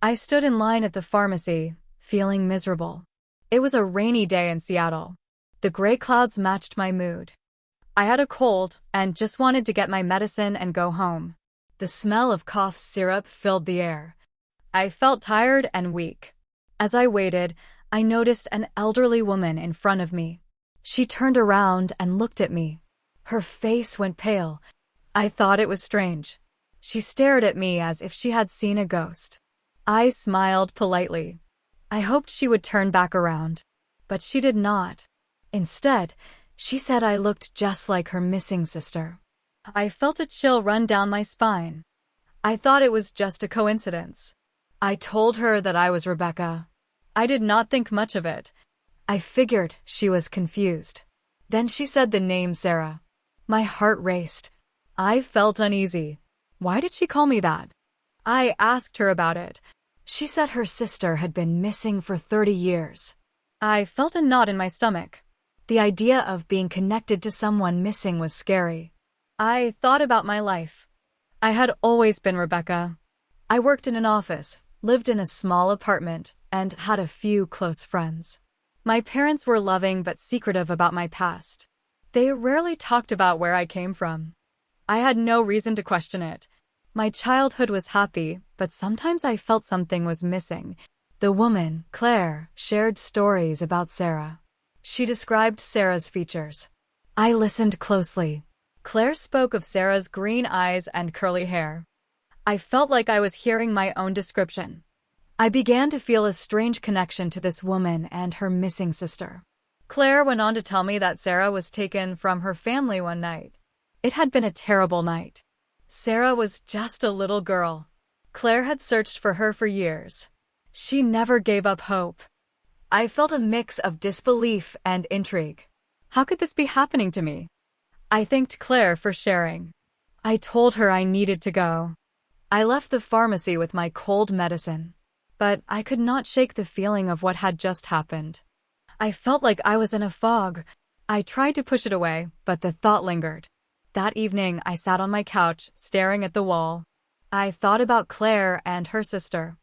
I stood in line at the pharmacy, feeling miserable. It was a rainy day in Seattle. The gray clouds matched my mood. I had a cold and just wanted to get my medicine and go home. The smell of cough syrup filled the air. I felt tired and weak. As I waited, I noticed an elderly woman in front of me. She turned around and looked at me. Her face went pale. I thought it was strange. She stared at me as if she had seen a ghost. I smiled politely. I hoped she would turn back around, but she did not. Instead, she said I looked just like her missing sister. I felt a chill run down my spine. I thought it was just a coincidence. I told her that I was Rebecca. I did not think much of it. I figured she was confused. Then she said the name Sarah. My heart raced. I felt uneasy. Why did she call me that? I asked her about it. She said her sister had been missing for 30 years. I felt a knot in my stomach. The idea of being connected to someone missing was scary. I thought about my life. I had always been Rebecca. I worked in an office, lived in a small apartment, and had a few close friends. My parents were loving but secretive about my past. They rarely talked about where I came from. I had no reason to question it. My childhood was happy, but sometimes I felt something was missing. The woman, Claire, shared stories about Sarah. She described Sarah's features. I listened closely. Claire spoke of Sarah's green eyes and curly hair. I felt like I was hearing my own description. I began to feel a strange connection to this woman and her missing sister. Claire went on to tell me that Sarah was taken from her family one night. It had been a terrible night. Sarah was just a little girl. Claire had searched for her for years. She never gave up hope. I felt a mix of disbelief and intrigue. How could this be happening to me? I thanked Claire for sharing. I told her I needed to go. I left the pharmacy with my cold medicine, but I could not shake the feeling of what had just happened. I felt like I was in a fog. I tried to push it away, but the thought lingered. That evening, I sat on my couch, staring at the wall. I thought about Claire and her sister.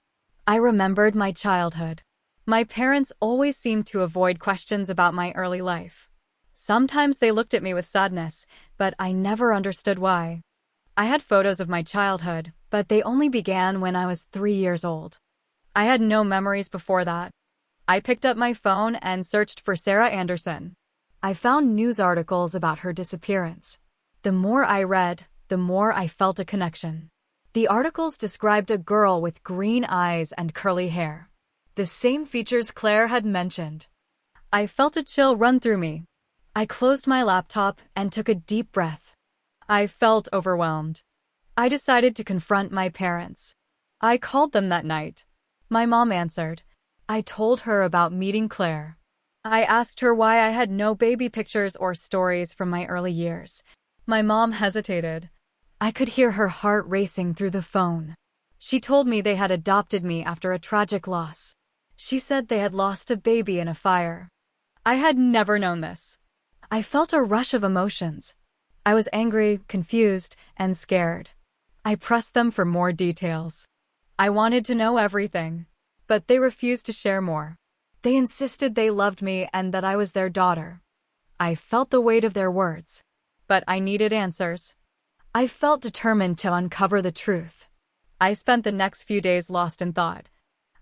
I remembered my childhood. My parents always seemed to avoid questions about my early life. Sometimes they looked at me with sadness, but I never understood why. I had photos of my childhood, but they only began when I was 3 years old. I had no memories before that. I picked up my phone and searched for Sarah Anderson. I found news articles about her disappearance. The more I read, the more I felt a connection. The articles described a girl with green eyes and curly hair. The same features Claire had mentioned. I felt a chill run through me. I closed my laptop and took a deep breath. I felt overwhelmed. I decided to confront my parents. I called them that night. My mom answered. I told her about meeting Claire. I asked her why I had no baby pictures or stories from my early years. My mom hesitated. I could hear her heart racing through the phone. She told me they had adopted me after a tragic loss. She said they had lost a baby in a fire. I had never known this. I felt a rush of emotions. I was angry, confused, and scared. I pressed them for more details. I wanted to know everything, but they refused to share more. They insisted they loved me and that I was their daughter. I felt the weight of their words, but I needed answers. I felt determined to uncover the truth. I spent the next few days lost in thought.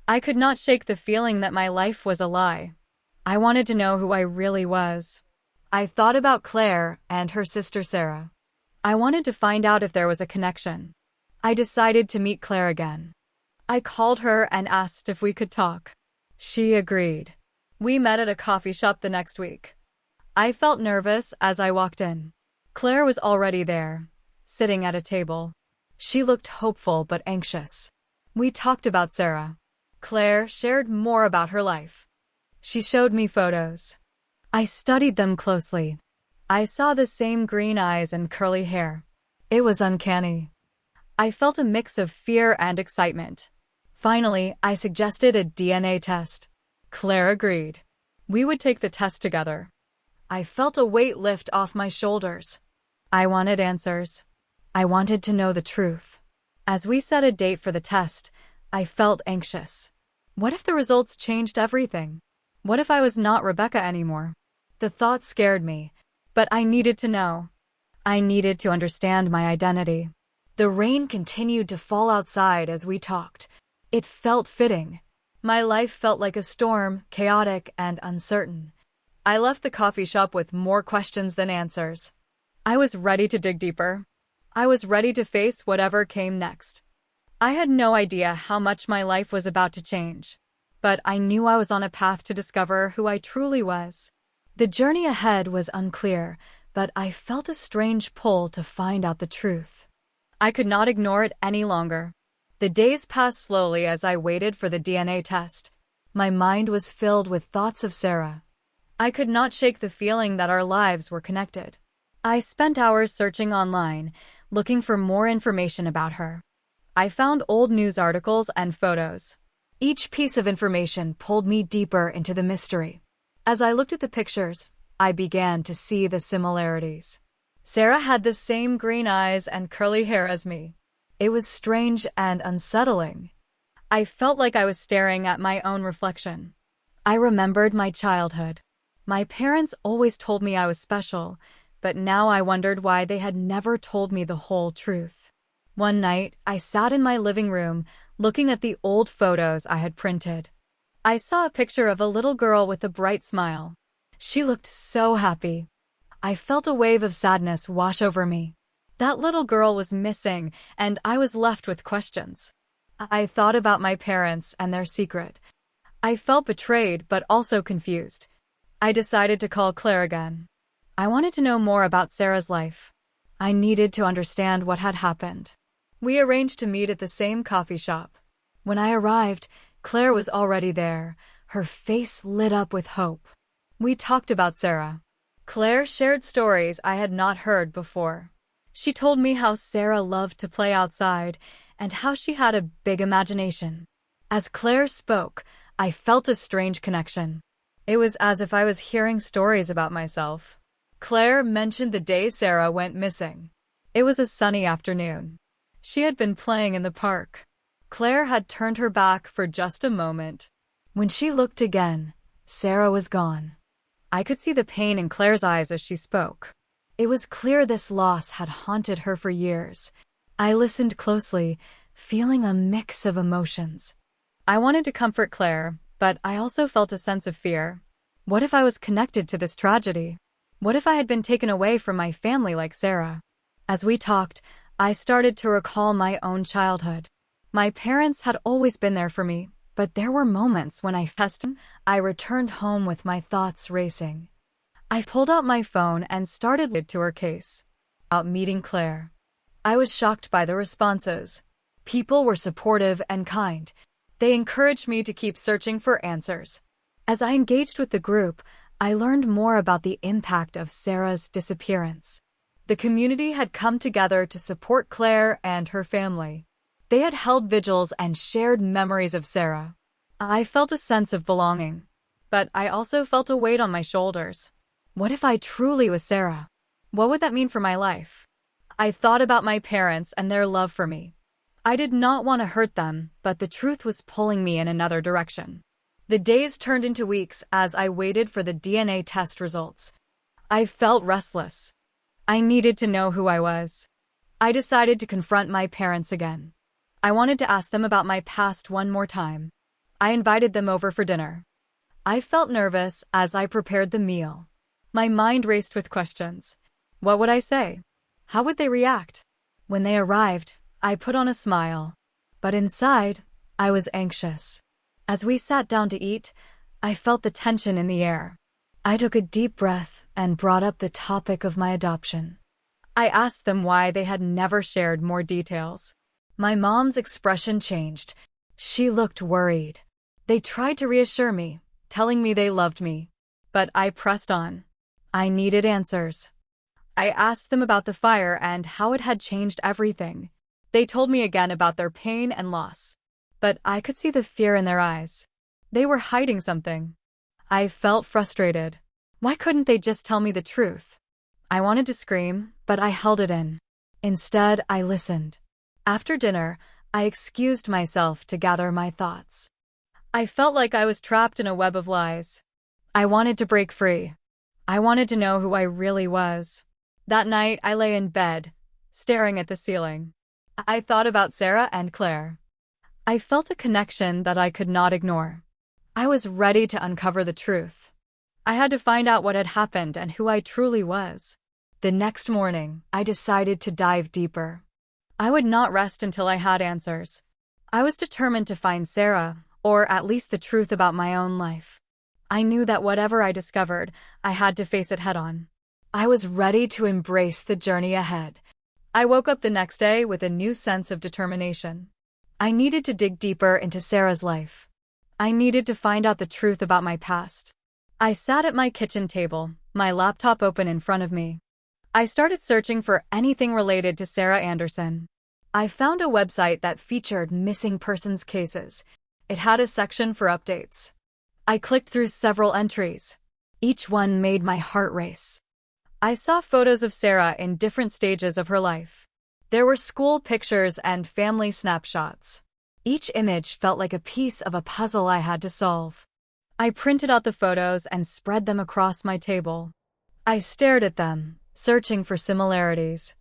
I could not shake the feeling that my life was a lie. I wanted to know who I really was. I thought about Claire and her sister Sarah. I wanted to find out if there was a connection. I decided to meet Claire again. I called her and asked if we could talk. She agreed. We met at a coffee shop the next week. I felt nervous as I walked in. Claire was already there, sitting at a table. She looked hopeful but anxious. We talked about Sarah. Claire shared more about her life. She showed me photos. I studied them closely. I saw the same green eyes and curly hair. It was uncanny. I felt a mix of fear and excitement. Finally, I suggested a DNA test. Claire agreed. We would take the test together. I felt a weight lift off my shoulders. I wanted answers. I wanted to know the truth. As we set a date for the test, I felt anxious. What if the results changed everything? What if I was not Rebecca anymore? The thought scared me, but I needed to know. I needed to understand my identity. The rain continued to fall outside as we talked. It felt fitting. My life felt like a storm, chaotic and uncertain. I left the coffee shop with more questions than answers. I was ready to dig deeper. I was ready to face whatever came next. I had no idea how much my life was about to change, but I knew I was on a path to discover who I truly was. The journey ahead was unclear, but I felt a strange pull to find out the truth. I could not ignore it any longer. The days passed slowly as I waited for the DNA test. My mind was filled with thoughts of Sarah. I could not shake the feeling that our lives were connected. I spent hours searching online, looking for more information about her. I found old news articles and photos. Each piece of information pulled me deeper into the mystery. As I looked at the pictures, I began to see the similarities. Sarah had the same green eyes and curly hair as me. It was strange and unsettling. I felt like I was staring at my own reflection. I remembered my childhood. My parents always told me I was special, but now I wondered why they had never told me the whole truth. One night, I sat in my living room, looking at the old photos I had printed. I saw a picture of a little girl with a bright smile. She looked so happy. I felt a wave of sadness wash over me. That little girl was missing, and I was left with questions. I thought about my parents and their secret. I felt betrayed, but also confused. I decided to call Claire again. I wanted to know more about Sarah's life. I needed to understand what had happened. We arranged to meet at the same coffee shop. When I arrived, Claire was already there, her face lit up with hope. We talked about Sarah. Claire shared stories I had not heard before. She told me how Sarah loved to play outside and how she had a big imagination. As Claire spoke, I felt a strange connection. It was as if I was hearing stories about myself. Claire mentioned the day Sarah went missing. It was a sunny afternoon. She had been playing in the park. Claire had turned her back for just a moment. When she looked again, Sarah was gone. I could see the pain in Claire's eyes as she spoke. It was clear this loss had haunted her for years. I listened closely, feeling a mix of emotions. I wanted to comfort Claire, but I also felt a sense of fear. What if I was connected to this tragedy? What if I had been taken away from my family like Sarah? As we talked, I started to recall my own childhood. My parents had always been there for me, but there were moments when I returned home with my thoughts racing. I pulled out my phone and started to her case about meeting Claire. I was shocked by the responses. People were supportive and kind. They encouraged me to keep searching for answers. As I engaged with the group, I learned more about the impact of Sarah's disappearance. The community had come together to support Claire and her family. They had held vigils and shared memories of Sarah. I felt a sense of belonging, but I also felt a weight on my shoulders. What if I truly was Sarah? What would that mean for my life? I thought about my parents and their love for me. I did not want to hurt them, but the truth was pulling me in another direction. The days turned into weeks as I waited for the DNA test results. I felt restless. I needed to know who I was. I decided to confront my parents again. I wanted to ask them about my past one more time. I invited them over for dinner. I felt nervous as I prepared the meal. My mind raced with questions. What would I say? How would they react? When they arrived, I put on a smile. But inside, I was anxious. As we sat down to eat, I felt the tension in the air. I took a deep breath and brought up the topic of my adoption. I asked them why they had never shared more details. My mom's expression changed. She looked worried. They tried to reassure me, telling me they loved me. But I pressed on. I needed answers. I asked them about the fire and how it had changed everything. They told me again about their pain and loss. But I could see the fear in their eyes. They were hiding something. I felt frustrated. Why couldn't they just tell me the truth? I wanted to scream, but I held it in. Instead, I listened. After dinner, I excused myself to gather my thoughts. I felt like I was trapped in a web of lies. I wanted to break free. I wanted to know who I really was. That night, I lay in bed, staring at the ceiling. I thought about Sarah and Claire. I felt a connection that I could not ignore. I was ready to uncover the truth. I had to find out what had happened and who I truly was. The next morning, I decided to dive deeper. I would not rest until I had answers. I was determined to find Sarah, or at least the truth about my own life. I knew that whatever I discovered, I had to face it head-on. I was ready to embrace the journey ahead. I woke up the next day with a new sense of determination. I needed to dig deeper into Sarah's life. I needed to find out the truth about my past. I sat at my kitchen table, my laptop open in front of me. I started searching for anything related to Sarah Anderson. I found a website that featured missing persons cases. It had a section for updates. I clicked through several entries. Each one made my heart race. I saw photos of Sarah in different stages of her life. There were school pictures and family snapshots. Each image felt like a piece of a puzzle I had to solve. I printed out the photos and spread them across my table. I stared at them, searching for similarities.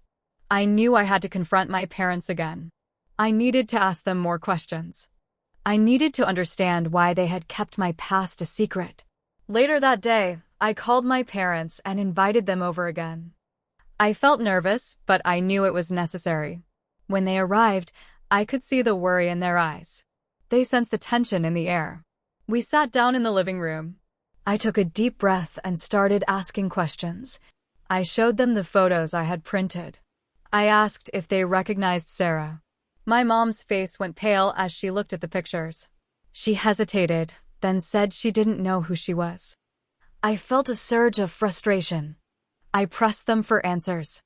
I knew I had to confront my parents again. I needed to ask them more questions. I needed to understand why they had kept my past a secret. Later that day, I called my parents and invited them over again. I felt nervous, but I knew it was necessary. When they arrived, I could see the worry in their eyes. They sensed the tension in the air. We sat down in the living room. I took a deep breath and started asking questions. I showed them the photos I had printed. I asked if they recognized Sarah. My mom's face went pale as she looked at the pictures. She hesitated, then said she didn't know who she was. I felt a surge of frustration. I pressed them for answers.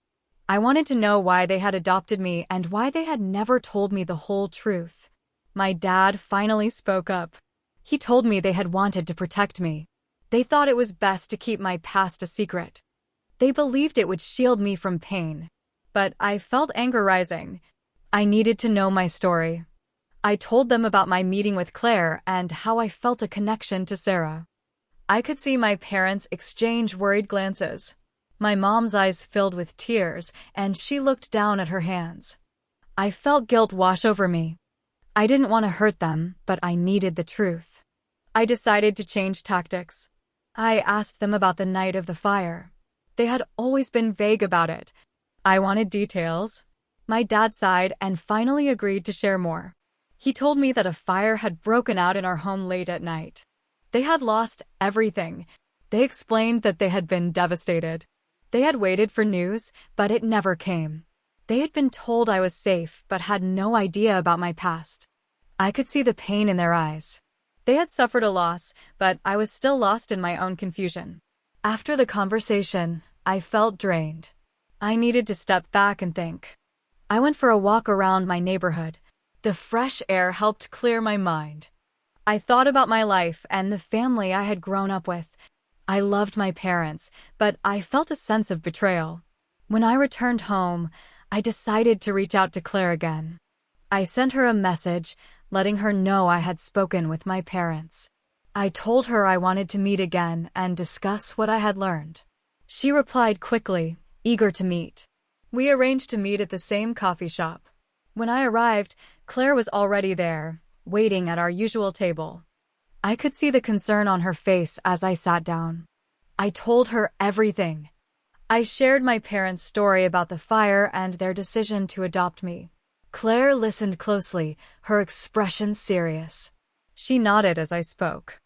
I wanted to know why they had adopted me and why they had never told me the whole truth. My dad finally spoke up. He told me they had wanted to protect me. They thought it was best to keep my past a secret. They believed it would shield me from pain. But I felt anger rising. I needed to know my story. I told them about my meeting with Claire and how I felt a connection to Sarah. I could see my parents exchange worried glances. My mom's eyes filled with tears, and she looked down at her hands. I felt guilt wash over me. I didn't want to hurt them, but I needed the truth. I decided to change tactics. I asked them about the night of the fire. They had always been vague about it. I wanted details. My dad sighed and finally agreed to share more. He told me that a fire had broken out in our home late at night. They had lost everything. They explained that they had been devastated. They had waited for news, but it never came. They had been told I was safe, but had no idea about my past. I could see the pain in their eyes. They had suffered a loss, but I was still lost in my own confusion. After the conversation, I felt drained. I needed to step back and think. I went for a walk around my neighborhood. The fresh air helped clear my mind. I thought about my life and the family I had grown up with. I loved my parents, but I felt a sense of betrayal. When I returned home, I decided to reach out to Claire again. I sent her a message, letting her know I had spoken with my parents. I told her I wanted to meet again and discuss what I had learned. She replied quickly, eager to meet. We arranged to meet at the same coffee shop. When I arrived, Claire was already there, waiting at our usual table. I could see the concern on her face as I sat down. I told her everything. I shared my parents' story about the fire and their decision to adopt me. Claire listened closely, her expression serious. She nodded as I spoke.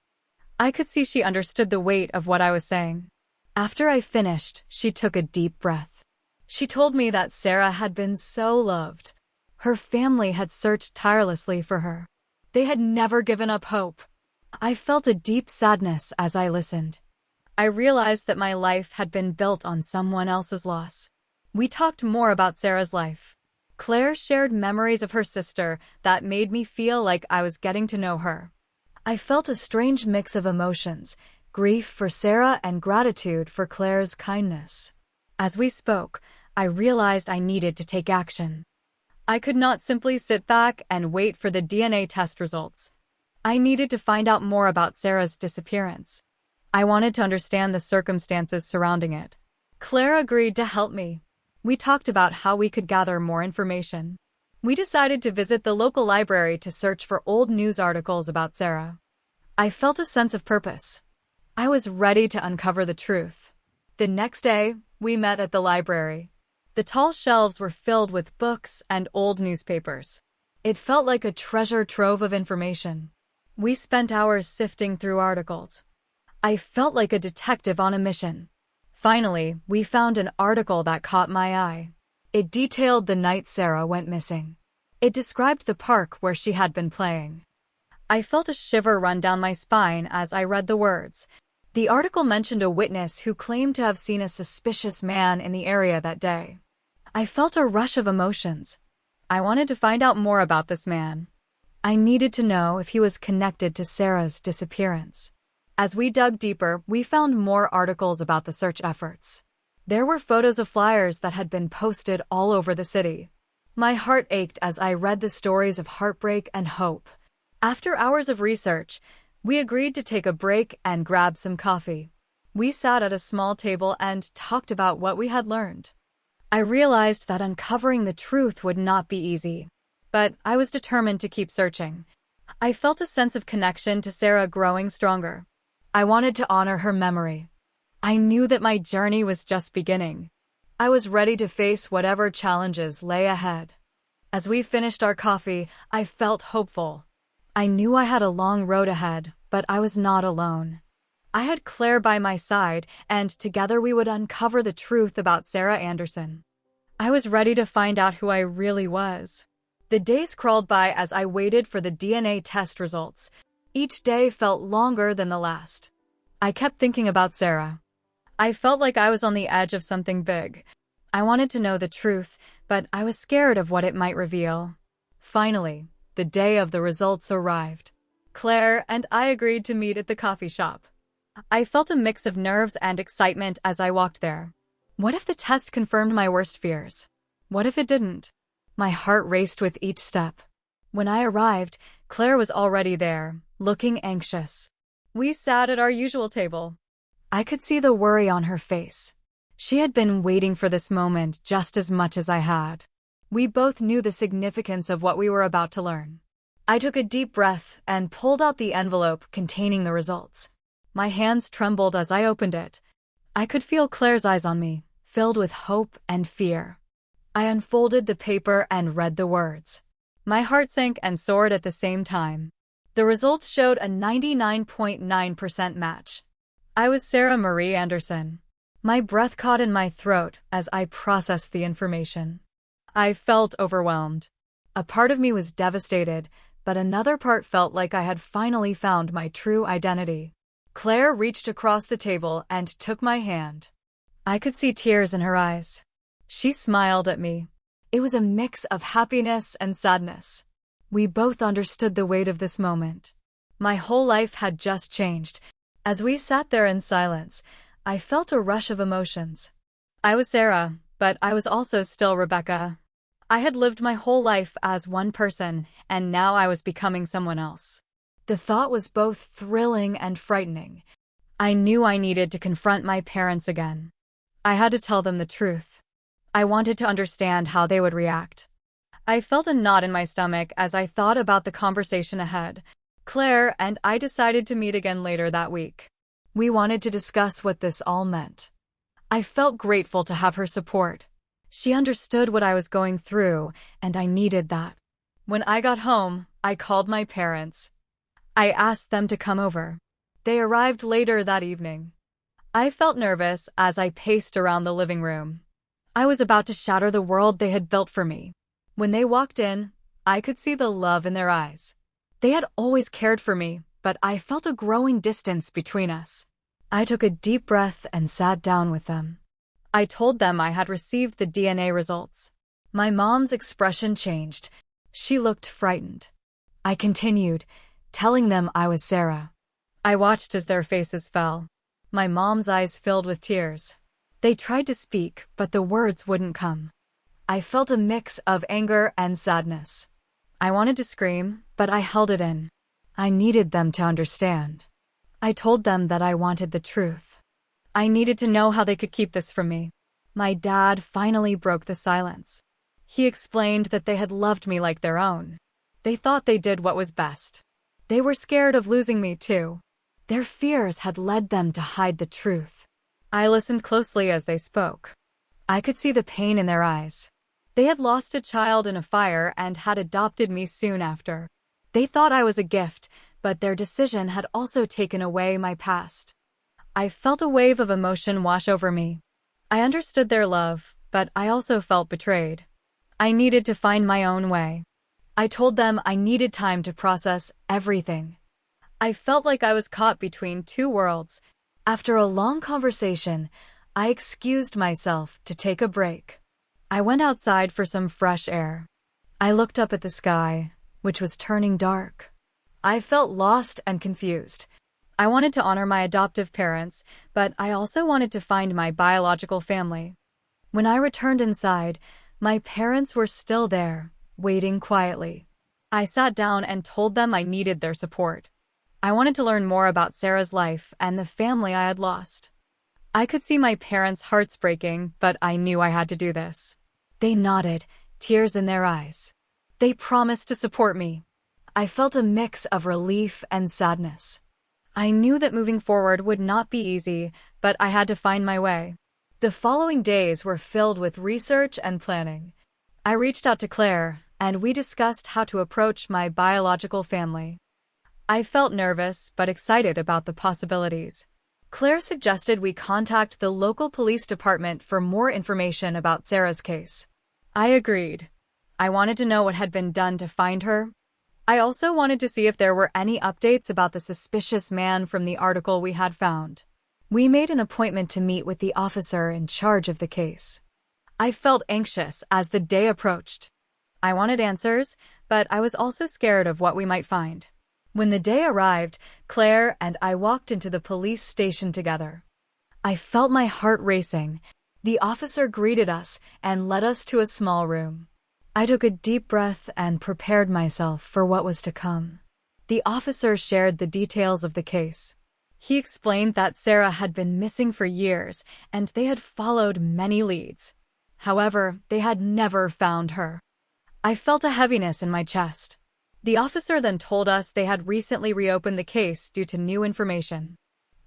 I could see she understood the weight of what I was saying. After I finished, she took a deep breath. She told me that Sarah had been so loved. Her family had searched tirelessly for her. They had never given up hope. I felt a deep sadness as I listened. I realized that my life had been built on someone else's loss. We talked more about Sarah's life. Claire shared memories of her sister that made me feel like I was getting to know her. I felt a strange mix of emotions, grief for Sarah and gratitude for Claire's kindness. As we spoke, I realized I needed to take action. I could not simply sit back and wait for the DNA test results. I needed to find out more about Sarah's disappearance. I wanted to understand the circumstances surrounding it. Claire agreed to help me. We talked about how we could gather more information. We decided to visit the local library to search for old news articles about Sarah. I felt a sense of purpose. I was ready to uncover the truth. The next day, we met at the library. The tall shelves were filled with books and old newspapers. It felt like a treasure trove of information. We spent hours sifting through articles. I felt like a detective on a mission. Finally, we found an article that caught my eye. It detailed the night Sarah went missing. It described the park where she had been playing. I felt a shiver run down my spine as I read the words. The article mentioned a witness who claimed to have seen a suspicious man in the area that day. I felt a rush of emotions. I wanted to find out more about this man. I needed to know if he was connected to Sarah's disappearance. As we dug deeper, we found more articles about the search efforts. There were photos of flyers that had been posted all over the city. My heart ached as I read the stories of heartbreak and hope. After hours of research, we agreed to take a break and grab some coffee. We sat at a small table and talked about what we had learned. I realized that uncovering the truth would not be easy, but I was determined to keep searching. I felt a sense of connection to Sarah growing stronger. I wanted to honor her memory. I knew that my journey was just beginning. I was ready to face whatever challenges lay ahead. As we finished our coffee, I felt hopeful. I knew I had a long road ahead, but I was not alone. I had Claire by my side, and together we would uncover the truth about Sarah Anderson. I was ready to find out who I really was. The days crawled by as I waited for the DNA test results. Each day felt longer than the last. I kept thinking about Sarah. I felt like I was on the edge of something big. I wanted to know the truth, but I was scared of what it might reveal. Finally, the day of the results arrived. Claire and I agreed to meet at the coffee shop. I felt a mix of nerves and excitement as I walked there. What if the test confirmed my worst fears? What if it didn't? My heart raced with each step. When I arrived, Claire was already there, looking anxious. We sat at our usual table. I could see the worry on her face. She had been waiting for this moment just as much as I had. We both knew the significance of what we were about to learn. I took a deep breath and pulled out the envelope containing the results. My hands trembled as I opened it. I could feel Claire's eyes on me, filled with hope and fear. I unfolded the paper and read the words. My heart sank and soared at the same time. The results showed a 99.9% match. I was Sarah Marie Anderson. My breath caught in my throat as I processed the information. I felt overwhelmed. A part of me was devastated, but another part felt like I had finally found my true identity. Claire reached across the table and took my hand. I could see tears in her eyes. She smiled at me. It was a mix of happiness and sadness. We both understood the weight of this moment. My whole life had just changed. As we sat there in silence, I felt a rush of emotions. I was Sarah, but I was also still Rebecca. I had lived my whole life as one person, and now I was becoming someone else. The thought was both thrilling and frightening. I knew I needed to confront my parents again. I had to tell them the truth. I wanted to understand how they would react. I felt a knot in my stomach as I thought about the conversation ahead. Claire and I decided to meet again later that week. We wanted to discuss what this all meant. I felt grateful to have her support. She understood what I was going through, and I needed that. When I got home, I called my parents. I asked them to come over. They arrived later that evening. I felt nervous as I paced around the living room. I was about to shatter the world they had built for me. When they walked in, I could see the love in their eyes. They had always cared for me, but I felt a growing distance between us. I took a deep breath and sat down with them. I told them I had received the DNA results. My mom's expression changed. She looked frightened. I continued, telling them I was Sarah. I watched as their faces fell. My mom's eyes filled with tears. They tried to speak, but the words wouldn't come. I felt a mix of anger and sadness. I wanted to scream, but I held it in. I needed them to understand. I told them that I wanted the truth. I needed to know how they could keep this from me. My dad finally broke the silence. He explained that they had loved me like their own. They thought they did what was best. They were scared of losing me, too. Their fears had led them to hide the truth. I listened closely as they spoke. I could see the pain in their eyes. They had lost a child in a fire and had adopted me soon after. They thought I was a gift, but their decision had also taken away my past. I felt a wave of emotion wash over me. I understood their love, but I also felt betrayed. I needed to find my own way. I told them I needed time to process everything. I felt like I was caught between two worlds. After a long conversation, I excused myself to take a break. I went outside for some fresh air. I looked up at the sky, which was turning dark. I felt lost and confused. I wanted to honor my adoptive parents, but I also wanted to find my biological family. When I returned inside, my parents were still there, waiting quietly. I sat down and told them I needed their support. I wanted to learn more about Sarah's life and the family I had lost. I could see my parents' hearts breaking, but I knew I had to do this. They nodded, tears in their eyes. They promised to support me. I felt a mix of relief and sadness. I knew that moving forward would not be easy, but I had to find my way. The following days were filled with research and planning. I reached out to Claire, and we discussed how to approach my biological family. I felt nervous but excited about the possibilities. Claire suggested we contact the local police department for more information about Sarah's case. I agreed. I wanted to know what had been done to find her. I also wanted to see if there were any updates about the suspicious man from the article we had found. We made an appointment to meet with the officer in charge of the case. I felt anxious as the day approached. I wanted answers, but I was also scared of what we might find. When the day arrived, Claire and I walked into the police station together. I felt my heart racing. The officer greeted us and led us to a small room. I took a deep breath and prepared myself for what was to come. The officer shared the details of the case. He explained that Sarah had been missing for years, and they had followed many leads. However, they had never found her. I felt a heaviness in my chest. The officer then told us they had recently reopened the case due to new information.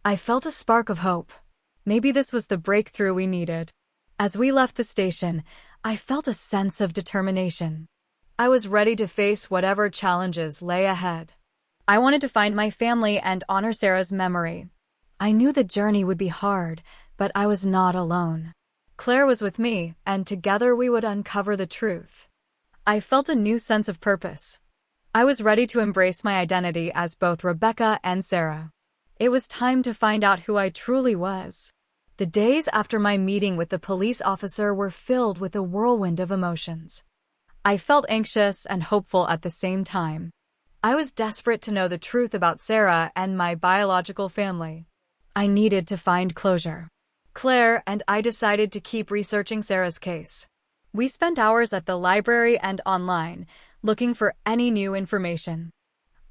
I felt a spark of hope. Maybe this was the breakthrough we needed. As we left the station, I felt a sense of determination. I was ready to face whatever challenges lay ahead. I wanted to find my family and honor Sarah's memory. I knew the journey would be hard, but I was not alone. Claire was with me, and together we would uncover the truth. I felt a new sense of purpose. I was ready to embrace my identity as both Rebecca and Sarah. It was time to find out who I truly was. The days after my meeting with the police officer were filled with a whirlwind of emotions. I felt anxious and hopeful at the same time. I was desperate to know the truth about Sarah and my biological family. I needed to find closure. Claire and I decided to keep researching Sarah's case. We spent hours at the library and online, looking for any new information.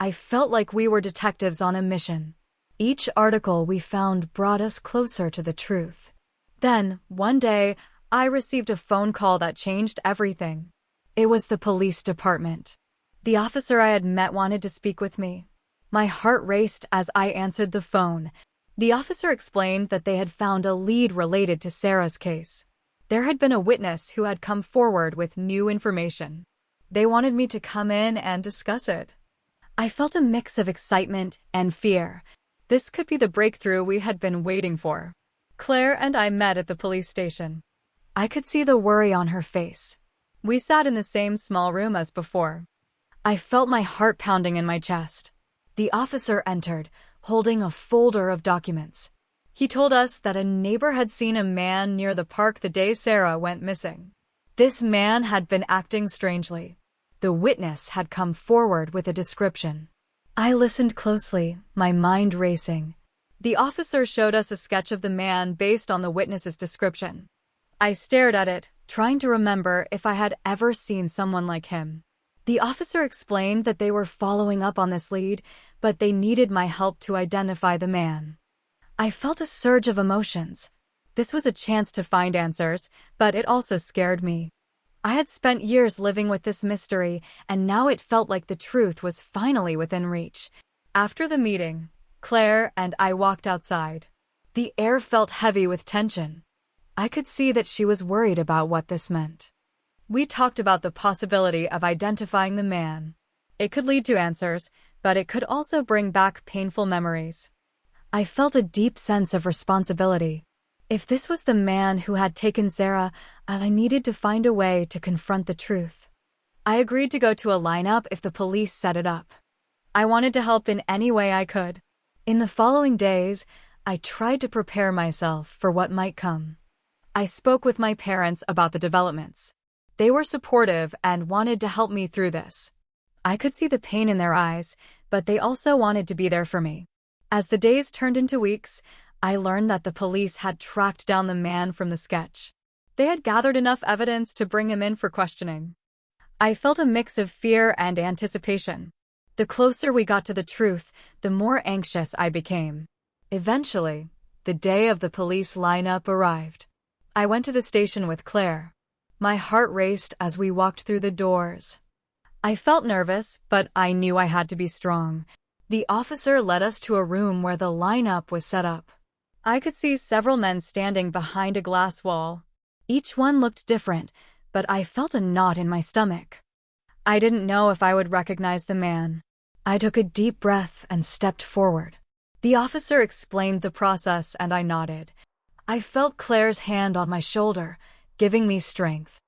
I felt like we were detectives on a mission. Each article we found brought us closer to the truth. Then, one day, I received a phone call that changed everything. It was the police department. The officer I had met wanted to speak with me. My heart raced as I answered the phone. The officer explained that they had found a lead related to Sarah's case. There had been a witness who had come forward with new information. They wanted me to come in and discuss it. I felt a mix of excitement and fear. This could be the breakthrough we had been waiting for. Claire and I met at the police station. I could see the worry on her face. We sat in the same small room as before. I felt my heart pounding in my chest. The officer entered, holding a folder of documents. He told us that a neighbor had seen a man near the park the day Sarah went missing. This man had been acting strangely. The witness had come forward with a description. I listened closely, my mind racing. The officer showed us a sketch of the man based on the witness's description. I stared at it, trying to remember if I had ever seen someone like him. The officer explained that they were following up on this lead, but they needed my help to identify the man. I felt a surge of emotions. This was a chance to find answers, but it also scared me. I had spent years living with this mystery, and now it felt like the truth was finally within reach. After the meeting, Claire and I walked outside. The air felt heavy with tension. I could see that she was worried about what this meant. We talked about the possibility of identifying the man. It could lead to answers, but it could also bring back painful memories. I felt a deep sense of responsibility. If this was the man who had taken Sarah, I needed to find a way to confront the truth. I agreed to go to a lineup if the police set it up. I wanted to help in any way I could. In the following days, I tried to prepare myself for what might come. I spoke with my parents about the developments. They were supportive and wanted to help me through this. I could see the pain in their eyes, but they also wanted to be there for me. As the days turned into weeks, I learned that the police had tracked down the man from the sketch. They had gathered enough evidence to bring him in for questioning. I felt a mix of fear and anticipation. The closer we got to the truth, the more anxious I became. Eventually, the day of the police lineup arrived. I went to the station with Claire. My heart raced as we walked through the doors. I felt nervous, but I knew I had to be strong. The officer led us to a room where the lineup was set up. I could see several men standing behind a glass wall. Each one looked different, but I felt a knot in my stomach. I didn't know if I would recognize the man. I took a deep breath and stepped forward. The officer explained the process and I nodded. I felt Claire's hand on my shoulder, giving me strength.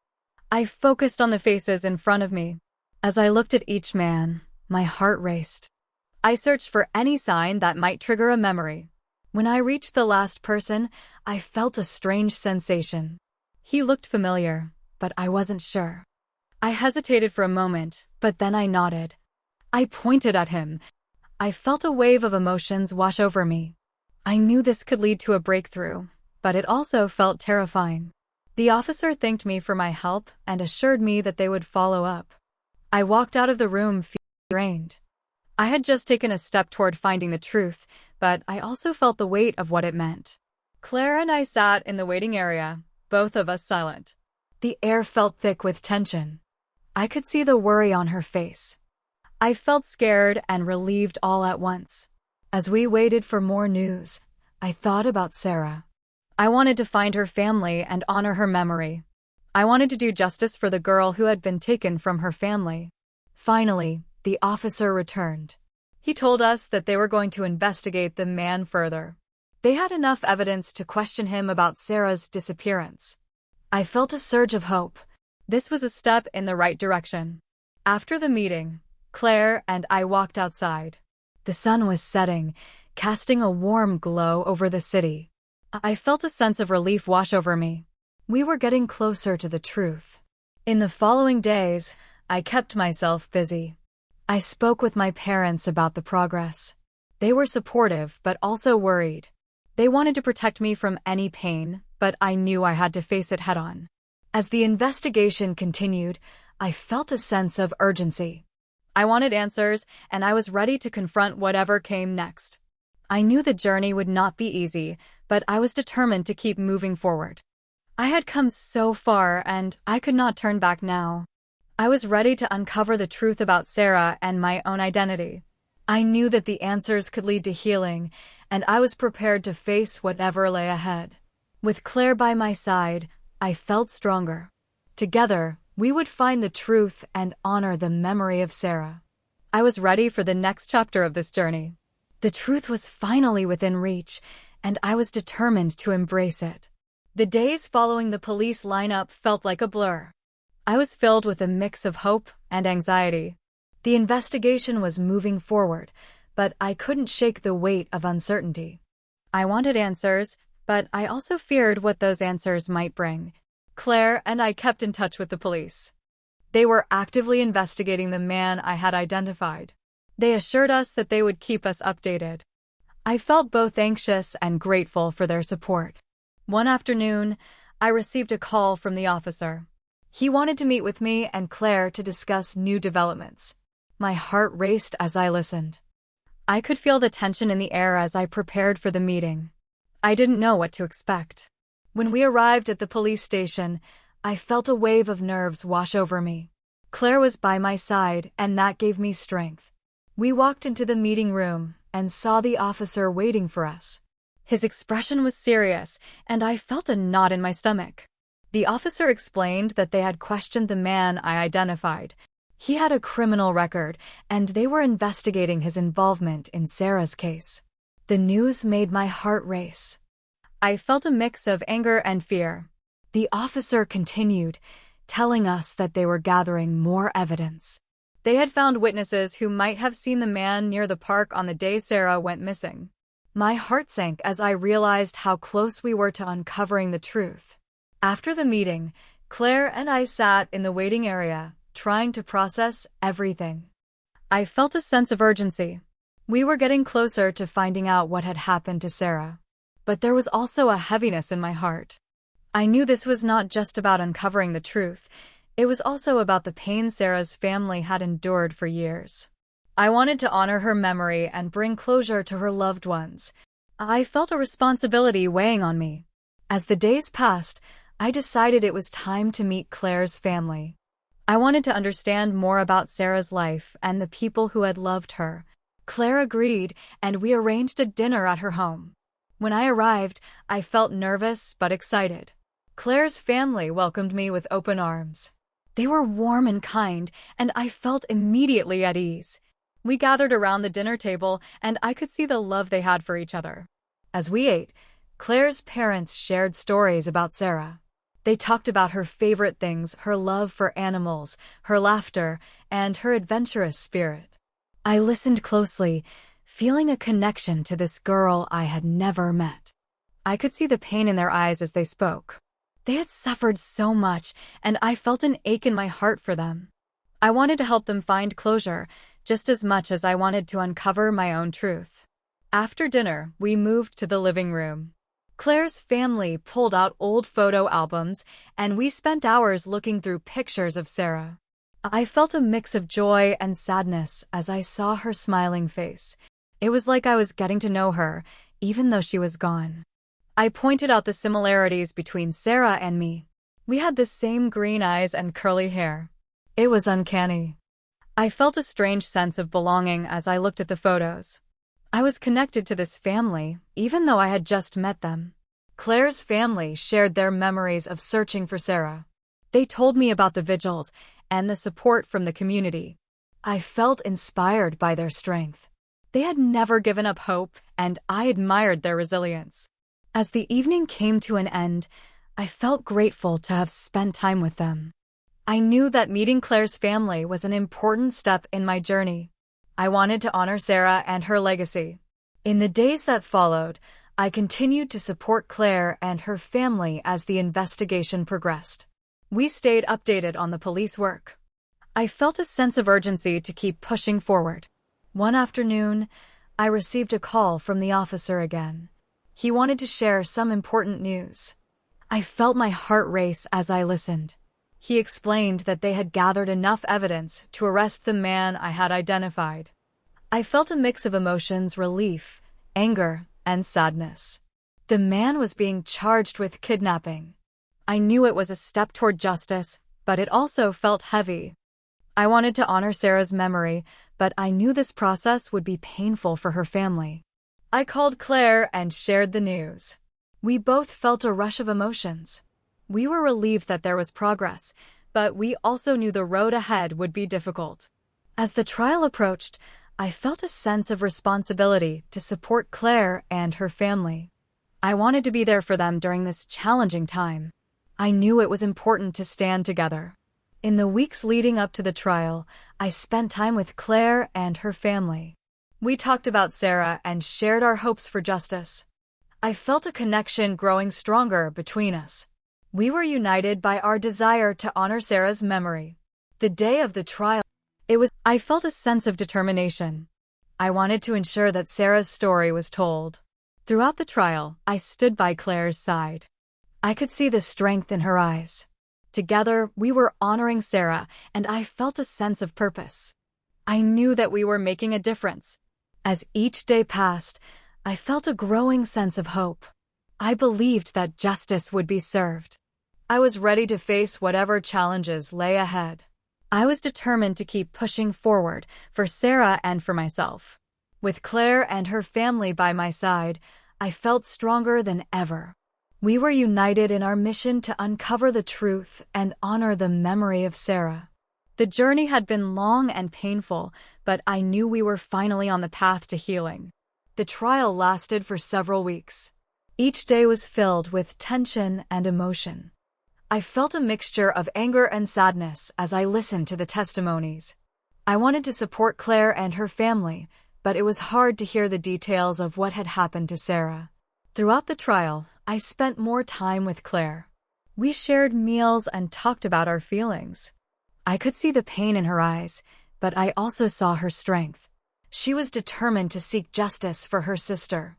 I focused on the faces in front of me. As I looked at each man, my heart raced. I searched for any sign that might trigger a memory. When I reached the last person, I felt a strange sensation. He looked familiar, but I wasn't sure. I hesitated for a moment, but then I nodded. I pointed at him. I felt a wave of emotions wash over me. I knew this could lead to a breakthrough, but it also felt terrifying. The officer thanked me for my help and assured me that they would follow up. I walked out of the room feeling drained. I had just taken a step toward finding the truth, but I also felt the weight of what it meant. Claire and I sat in the waiting area, both of us silent. The air felt thick with tension. I could see the worry on her face. I felt scared and relieved all at once. As we waited for more news, I thought about Sarah. I wanted to find her family and honor her memory. I wanted to do justice for the girl who had been taken from her family. Finally, the officer returned. He told us that they were going to investigate the man further. They had enough evidence to question him about Sarah's disappearance. I felt a surge of hope. This was a step in the right direction. After the meeting, Claire and I walked outside. The sun was setting, casting a warm glow over the city. I felt a sense of relief wash over me. We were getting closer to the truth. In the following days, I kept myself busy. I spoke with my parents about the progress. They were supportive but also worried. They wanted to protect me from any pain, but I knew I had to face it head-on. As the investigation continued, I felt a sense of urgency. I wanted answers, and I was ready to confront whatever came next. I knew the journey would not be easy, but I was determined to keep moving forward. I had come so far, and I could not turn back now. I was ready to uncover the truth about Sarah and my own identity. I knew that the answers could lead to healing, and I was prepared to face whatever lay ahead. With Claire by my side, I felt stronger. Together, we would find the truth and honor the memory of Sarah. I was ready for the next chapter of this journey. The truth was finally within reach, and I was determined to embrace it. The days following the police lineup felt like a blur. I was filled with a mix of hope and anxiety. The investigation was moving forward, but I couldn't shake the weight of uncertainty. I wanted answers, but I also feared what those answers might bring. Claire and I kept in touch with the police. They were actively investigating the man I had identified. They assured us that they would keep us updated. I felt both anxious and grateful for their support. One afternoon, I received a call from the officer. He wanted to meet with me and Claire to discuss new developments. My heart raced as I listened. I could feel the tension in the air as I prepared for the meeting. I didn't know what to expect. When we arrived at the police station, I felt a wave of nerves wash over me. Claire was by my side, and that gave me strength. We walked into the meeting room and saw the officer waiting for us. His expression was serious, and I felt a knot in my stomach. The officer explained that they had questioned the man I identified. He had a criminal record, and they were investigating his involvement in Sarah's case. The news made my heart race. I felt a mix of anger and fear. The officer continued, telling us that they were gathering more evidence. They had found witnesses who might have seen the man near the park on the day Sarah went missing. My heart sank as I realized how close we were to uncovering the truth. After the meeting, Claire and I sat in the waiting area, trying to process everything. I felt a sense of urgency. We were getting closer to finding out what had happened to Sarah. But there was also a heaviness in my heart. I knew this was not just about uncovering the truth. It was also about the pain Sarah's family had endured for years. I wanted to honor her memory and bring closure to her loved ones. I felt a responsibility weighing on me. As the days passed, I decided it was time to meet Claire's family. I wanted to understand more about Sarah's life and the people who had loved her. Claire agreed, and we arranged a dinner at her home. When I arrived, I felt nervous but excited. Claire's family welcomed me with open arms. They were warm and kind, and I felt immediately at ease. We gathered around the dinner table, and I could see the love they had for each other. As we ate, Claire's parents shared stories about Sarah. They talked about her favorite things, her love for animals, her laughter, and her adventurous spirit. I listened closely, feeling a connection to this girl I had never met. I could see the pain in their eyes as they spoke. They had suffered so much, and I felt an ache in my heart for them. I wanted to help them find closure, just as much as I wanted to uncover my own truth. After dinner, we moved to the living room. Claire's family pulled out old photo albums, and we spent hours looking through pictures of Sarah. I felt a mix of joy and sadness as I saw her smiling face. It was like I was getting to know her, even though she was gone. I pointed out the similarities between Sarah and me. We had the same green eyes and curly hair. It was uncanny. I felt a strange sense of belonging as I looked at the photos. I was connected to this family, even though I had just met them. Claire's family shared their memories of searching for Sarah. They told me about the vigils and the support from the community. I felt inspired by their strength. They had never given up hope, and I admired their resilience. As the evening came to an end, I felt grateful to have spent time with them. I knew that meeting Claire's family was an important step in my journey. I wanted to honor Sarah and her legacy. In the days that followed, I continued to support Claire and her family as the investigation progressed. We stayed updated on the police work. I felt a sense of urgency to keep pushing forward. One afternoon, I received a call from the officer again. He wanted to share some important news. I felt my heart race as I listened. He explained that they had gathered enough evidence to arrest the man I had identified. I felt a mix of emotions: relief, anger, and sadness. The man was being charged with kidnapping. I knew it was a step toward justice, but it also felt heavy. I wanted to honor Sarah's memory, but I knew this process would be painful for her family. I called Claire and shared the news. We both felt a rush of emotions. We were relieved that there was progress, but we also knew the road ahead would be difficult. As the trial approached, I felt a sense of responsibility to support Claire and her family. I wanted to be there for them during this challenging time. I knew it was important to stand together. In the weeks leading up to the trial, I spent time with Claire and her family. We talked about Sarah and shared our hopes for justice. I felt a connection growing stronger between us. We were united by our desire to honor Sarah's memory. The day of the trial, I felt a sense of determination. I wanted to ensure that Sarah's story was told. Throughout the trial, I stood by Claire's side. I could see the strength in her eyes. Together, we were honoring Sarah, and I felt a sense of purpose. I knew that we were making a difference. As each day passed, I felt a growing sense of hope. I believed that justice would be served. I was ready to face whatever challenges lay ahead. I was determined to keep pushing forward for Sarah and for myself. With Claire and her family by my side, I felt stronger than ever. We were united in our mission to uncover the truth and honor the memory of Sarah. The journey had been long and painful, but I knew we were finally on the path to healing. The trial lasted for several weeks. Each day was filled with tension and emotion. I felt a mixture of anger and sadness as I listened to the testimonies. I wanted to support Claire and her family, but it was hard to hear the details of what had happened to Sarah. Throughout the trial, I spent more time with Claire. We shared meals and talked about our feelings. I could see the pain in her eyes, but I also saw her strength. She was determined to seek justice for her sister.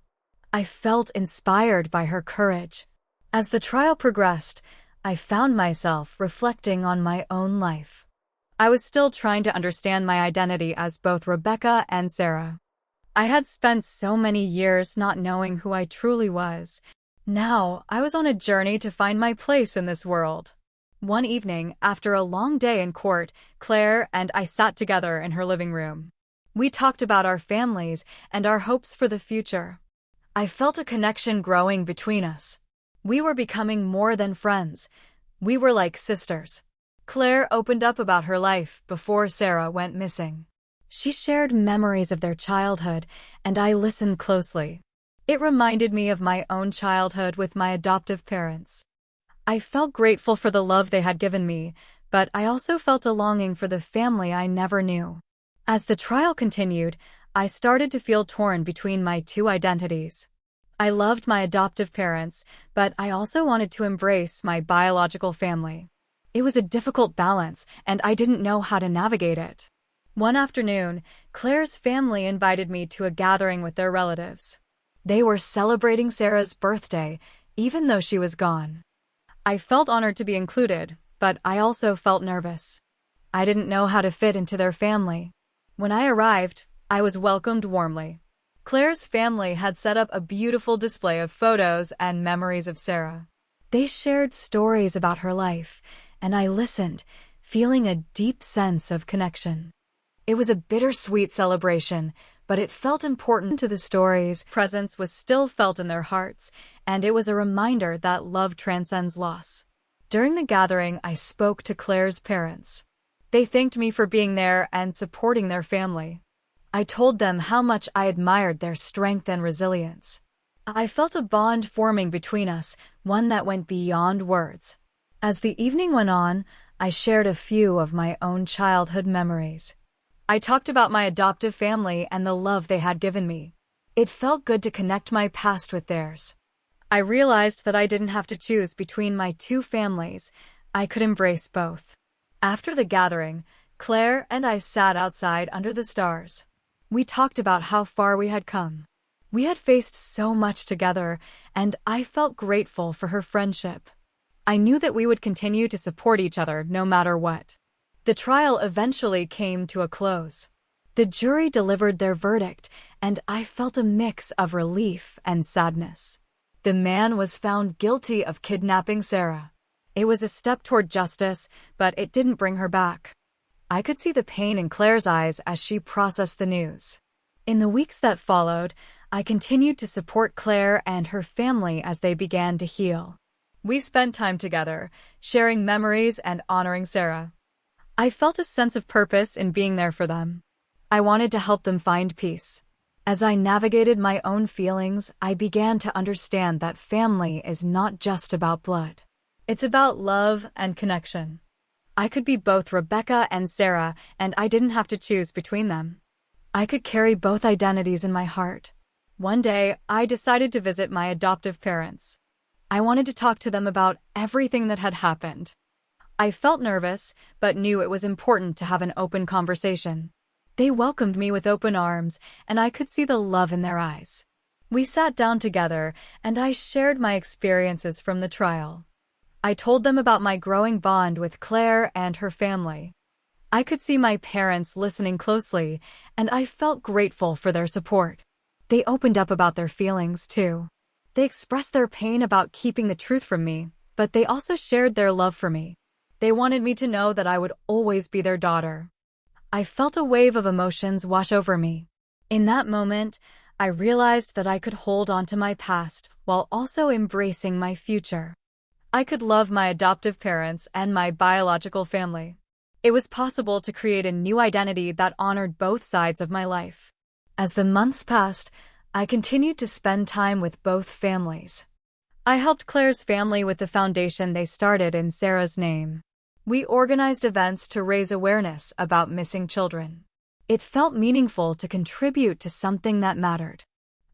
I felt inspired by her courage. As the trial progressed, I found myself reflecting on my own life. I was still trying to understand my identity as both Rebecca and Sarah. I had spent so many years not knowing who I truly was. Now, I was on a journey to find my place in this world. One evening, after a long day in court, Claire and I sat together in her living room. We talked about our families and our hopes for the future. I felt a connection growing between us. We were becoming more than friends. We were like sisters. Claire opened up about her life before Sarah went missing. She shared memories of their childhood, and I listened closely. It reminded me of my own childhood with my adoptive parents. I felt grateful for the love they had given me, but I also felt a longing for the family I never knew. As the trial continued, I started to feel torn between my two identities. I loved my adoptive parents, but I also wanted to embrace my biological family. It was a difficult balance, and I didn't know how to navigate it. One afternoon, Claire's family invited me to a gathering with their relatives. They were celebrating Sarah's birthday, even though she was gone. I felt honored to be included, but I also felt nervous. I didn't know how to fit into their family. When I arrived, I was welcomed warmly. Claire's family had set up a beautiful display of photos and memories of Sarah. They shared stories about her life, and I listened, feeling a deep sense of connection. It was a bittersweet celebration, but it felt important to the stories. Presence was still felt in their hearts, and it was a reminder that love transcends loss. During the gathering, I spoke to Claire's parents. They thanked me for being there and supporting their family. I told them how much I admired their strength and resilience. I felt a bond forming between us, one that went beyond words. As the evening went on, I shared a few of my own childhood memories. I talked about my adoptive family and the love they had given me. It felt good to connect my past with theirs. I realized that I didn't have to choose between my two families. I could embrace both. After the gathering, Claire and I sat outside under the stars. We talked about how far we had come. We had faced so much together, and I felt grateful for her friendship. I knew that we would continue to support each other no matter what. The trial eventually came to a close. The jury delivered their verdict, and I felt a mix of relief and sadness. The man was found guilty of kidnapping Sarah. It was a step toward justice, but it didn't bring her back. I could see the pain in Claire's eyes as she processed the news. In the weeks that followed, I continued to support Claire and her family as they began to heal. We spent time together, sharing memories and honoring Sarah. I felt a sense of purpose in being there for them. I wanted to help them find peace. As I navigated my own feelings, I began to understand that family is not just about blood. It's about love and connection. I could be both Rebecca and Sarah, and I didn't have to choose between them. I could carry both identities in my heart. One day, I decided to visit my adoptive parents. I wanted to talk to them about everything that had happened. I felt nervous, but knew it was important to have an open conversation. They welcomed me with open arms, and I could see the love in their eyes. We sat down together, and I shared my experiences from the trial. I told them about my growing bond with Claire and her family. I could see my parents listening closely, and I felt grateful for their support. They opened up about their feelings, too. They expressed their pain about keeping the truth from me, but they also shared their love for me. They wanted me to know that I would always be their daughter. I felt a wave of emotions wash over me. In that moment, I realized that I could hold on to my past while also embracing my future. I could love my adoptive parents and my biological family. It was possible to create a new identity that honored both sides of my life. As the months passed, I continued to spend time with both families. I helped Claire's family with the foundation they started in Sarah's name. We organized events to raise awareness about missing children. It felt meaningful to contribute to something that mattered.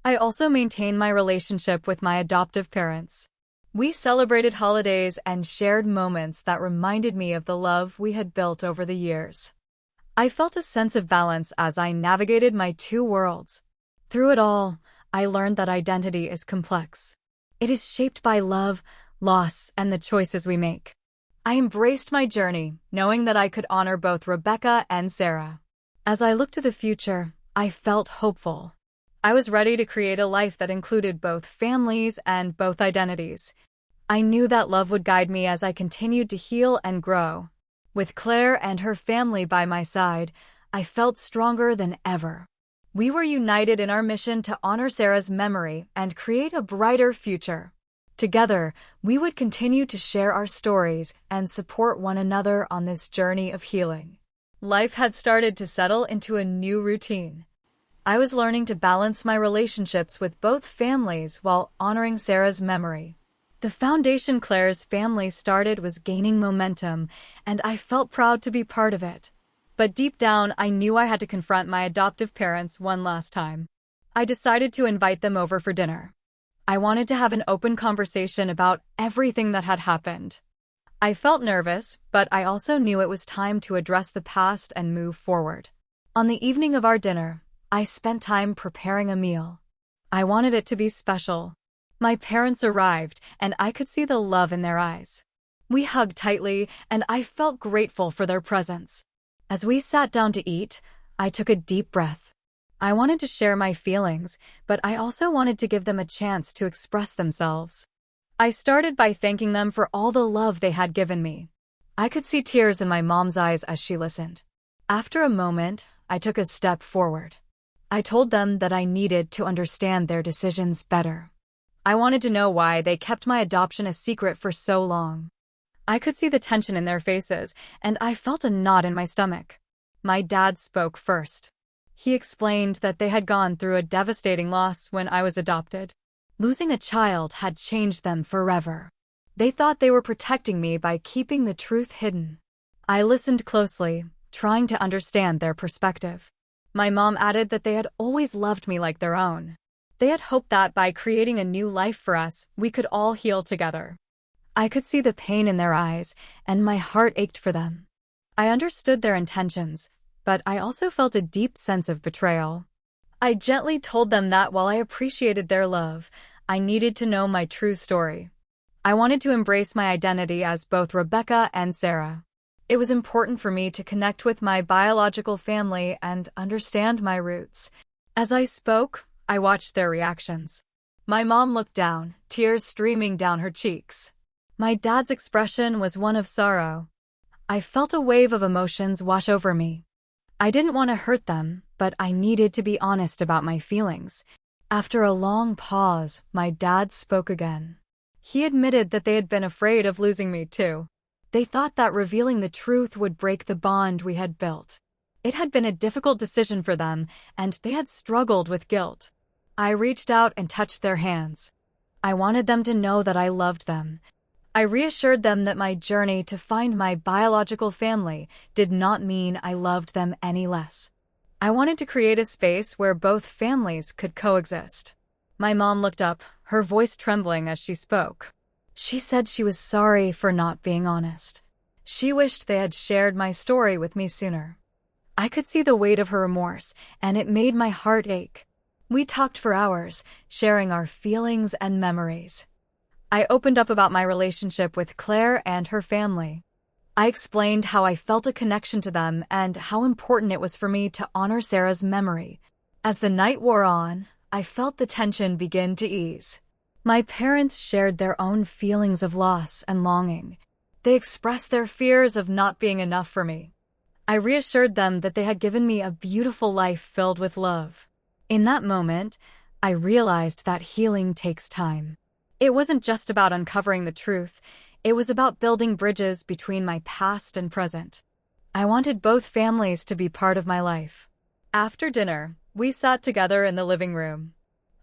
I also maintained my relationship with my adoptive parents. We celebrated holidays and shared moments that reminded me of the love we had built over the years. I felt a sense of balance as I navigated my two worlds. Through it all, I learned that identity is complex. It is shaped by love, loss, and the choices we make. I embraced my journey, knowing that I could honor both Rebecca and Sarah. As I looked to the future, I felt hopeful. I was ready to create a life that included both families and both identities. I knew that love would guide me as I continued to heal and grow. With Claire and her family by my side, I felt stronger than ever. We were united in our mission to honor Sarah's memory and create a brighter future. Together, we would continue to share our stories and support one another on this journey of healing. Life had started to settle into a new routine. I was learning to balance my relationships with both families while honoring Sarah's memory. The foundation Claire's family started was gaining momentum, and I felt proud to be part of it. But deep down, I knew I had to confront my adoptive parents one last time. I decided to invite them over for dinner. I wanted to have an open conversation about everything that had happened. I felt nervous, but I also knew it was time to address the past and move forward. On the evening of our dinner, I spent time preparing a meal. I wanted it to be special. My parents arrived, and I could see the love in their eyes. We hugged tightly, and I felt grateful for their presence. As we sat down to eat, I took a deep breath. I wanted to share my feelings, but I also wanted to give them a chance to express themselves. I started by thanking them for all the love they had given me. I could see tears in my mom's eyes as she listened. After a moment, I took a step forward. I told them that I needed to understand their decisions better. I wanted to know why they kept my adoption a secret for so long. I could see the tension in their faces, and I felt a knot in my stomach. My dad spoke first. He explained that they had gone through a devastating loss when I was adopted. Losing a child had changed them forever. They thought they were protecting me by keeping the truth hidden. I listened closely, trying to understand their perspective. My mom added that they had always loved me like their own. They had hoped that by creating a new life for us, we could all heal together. I could see the pain in their eyes, and my heart ached for them. I understood their intentions, but I also felt a deep sense of betrayal. I gently told them that while I appreciated their love, I needed to know my true story. I wanted to embrace my identity as both Rebecca and Sarah. It was important for me to connect with my biological family and understand my roots. As I spoke, I watched their reactions. My mom looked down, tears streaming down her cheeks. My dad's expression was one of sorrow. I felt a wave of emotions wash over me. I didn't want to hurt them, but I needed to be honest about my feelings. After a long pause, my dad spoke again. He admitted that they had been afraid of losing me too. They thought that revealing the truth would break the bond we had built. It had been a difficult decision for them, and they had struggled with guilt. I reached out and touched their hands. I wanted them to know that I loved them. I reassured them that my journey to find my biological family did not mean I loved them any less. I wanted to create a space where both families could coexist. My mom looked up, her voice trembling as she spoke. She said she was sorry for not being honest. She wished they had shared my story with me sooner. I could see the weight of her remorse, and it made my heart ache. We talked for hours, sharing our feelings and memories. I opened up about my relationship with Claire and her family. I explained how I felt a connection to them and how important it was for me to honor Sarah's memory. As the night wore on, I felt the tension begin to ease. My parents shared their own feelings of loss and longing. They expressed their fears of not being enough for me. I reassured them that they had given me a beautiful life filled with love. In that moment, I realized that healing takes time. It wasn't just about uncovering the truth, it was about building bridges between my past and present. I wanted both families to be part of my life. After dinner, we sat together in the living room.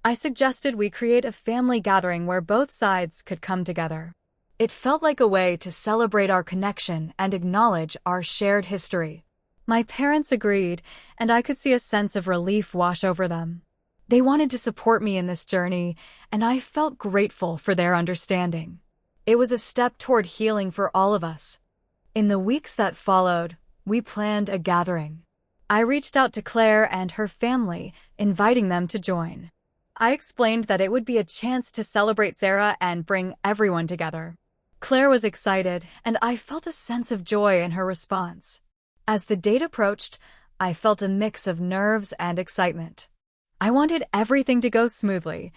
I suggested we create a family gathering where both sides could come together. It felt like a way to celebrate our connection and acknowledge our shared history. My parents agreed, and I could see a sense of relief wash over them. They wanted to support me in this journey, and I felt grateful for their understanding. It was a step toward healing for all of us. In the weeks that followed, we planned a gathering. I reached out to Claire and her family, inviting them to join. I explained that it would be a chance to celebrate Sarah and bring everyone together. Claire was excited, and I felt a sense of joy in her response. As the date approached, I felt a mix of nerves and excitement. I wanted everything to go smoothly.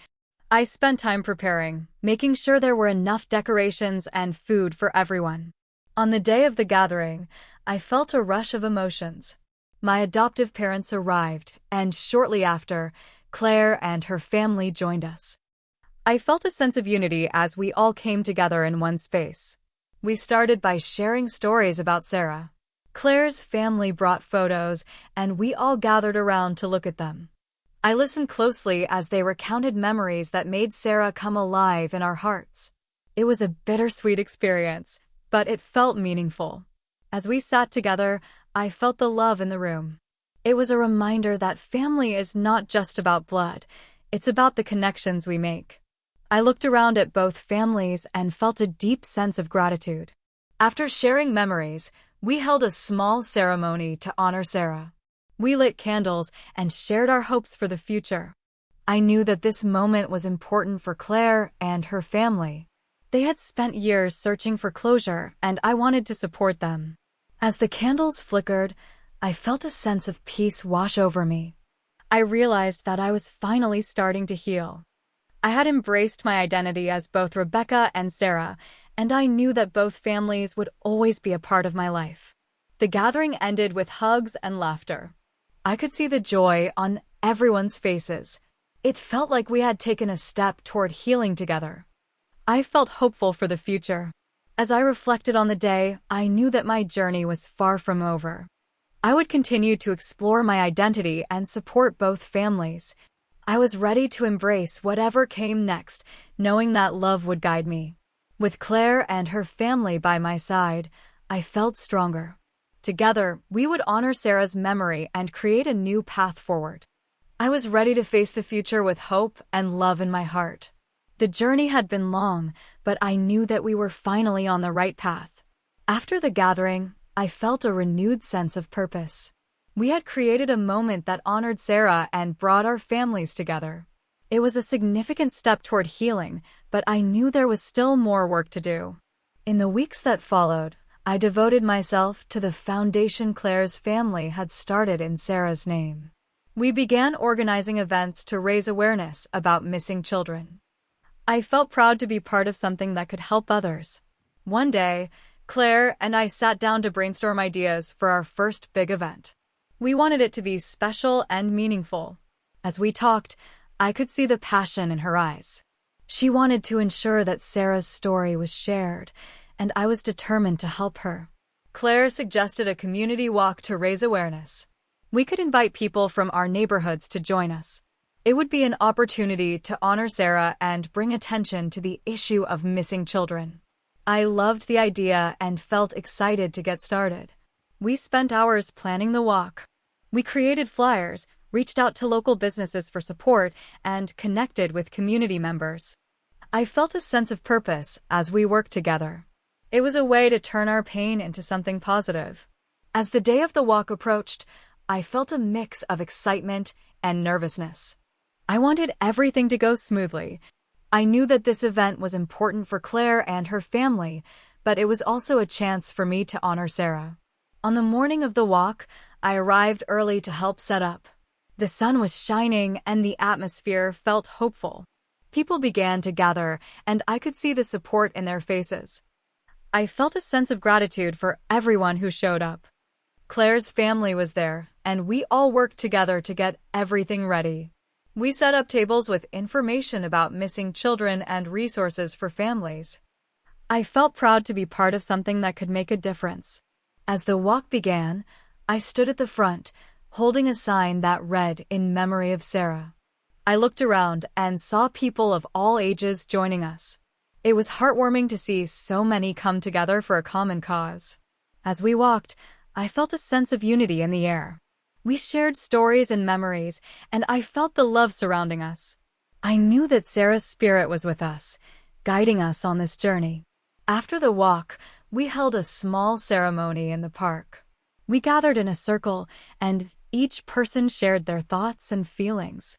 I spent time preparing, making sure there were enough decorations and food for everyone. On the day of the gathering, I felt a rush of emotions. My adoptive parents arrived, and shortly after, Claire and her family joined us. I felt a sense of unity as we all came together in one space. We started by sharing stories about Sarah. Claire's family brought photos, and we all gathered around to look at them. I listened closely as they recounted memories that made Sarah come alive in our hearts. It was a bittersweet experience, but it felt meaningful. As we sat together, I felt the love in the room. It was a reminder that family is not just about blood, it's about the connections we make. I looked around at both families and felt a deep sense of gratitude. After sharing memories, we held a small ceremony to honor Sarah. We lit candles and shared our hopes for the future. I knew that this moment was important for Claire and her family. They had spent years searching for closure, and I wanted to support them. As the candles flickered, I felt a sense of peace wash over me. I realized that I was finally starting to heal. I had embraced my identity as both Rebecca and Sarah, and I knew that both families would always be a part of my life. The gathering ended with hugs and laughter. I could see the joy on everyone's faces. It felt like we had taken a step toward healing together. I felt hopeful for the future. As I reflected on the day, I knew that my journey was far from over. I would continue to explore my identity and support both families. I was ready to embrace whatever came next, knowing that love would guide me. With Claire and her family by my side, I felt stronger. Together, we would honor Sarah's memory and create a new path forward. I was ready to face the future with hope and love in my heart. The journey had been long, but I knew that we were finally on the right path. After the gathering, I felt a renewed sense of purpose. We had created a moment that honored Sarah and brought our families together. It was a significant step toward healing, but I knew there was still more work to do. In the weeks that followed, I devoted myself to the foundation Claire's family had started in Sarah's name. We began organizing events to raise awareness about missing children. I felt proud to be part of something that could help others. One day, Claire and I sat down to brainstorm ideas for our first big event. We wanted it to be special and meaningful. As we talked, I could see the passion in her eyes. She wanted to ensure that Sarah's story was shared, and I was determined to help her. Claire suggested a community walk to raise awareness. We could invite people from our neighborhoods to join us. It would be an opportunity to honor Sarah and bring attention to the issue of missing children. I loved the idea and felt excited to get started. We spent hours planning the walk. We created flyers, reached out to local businesses for support, and connected with community members. I felt a sense of purpose as we worked together. It was a way to turn our pain into something positive. As the day of the walk approached, I felt a mix of excitement and nervousness. I wanted everything to go smoothly. I knew that this event was important for Claire and her family, but it was also a chance for me to honor Sarah. On the morning of the walk, I arrived early to help set up. The sun was shining and the atmosphere felt hopeful. People began to gather, and I could see the support in their faces. I felt a sense of gratitude for everyone who showed up. Claire's family was there, and we all worked together to get everything ready. We set up tables with information about missing children and resources for families. I felt proud to be part of something that could make a difference. As the walk began, I stood at the front, holding a sign that read, "In memory of Sarah." I looked around and saw people of all ages joining us. It was heartwarming to see so many come together for a common cause. As we walked, I felt a sense of unity in the air. We shared stories and memories, and I felt the love surrounding us. I knew that Sarah's spirit was with us, guiding us on this journey. After the walk, we held a small ceremony in the park. We gathered in a circle, and each person shared their thoughts and feelings.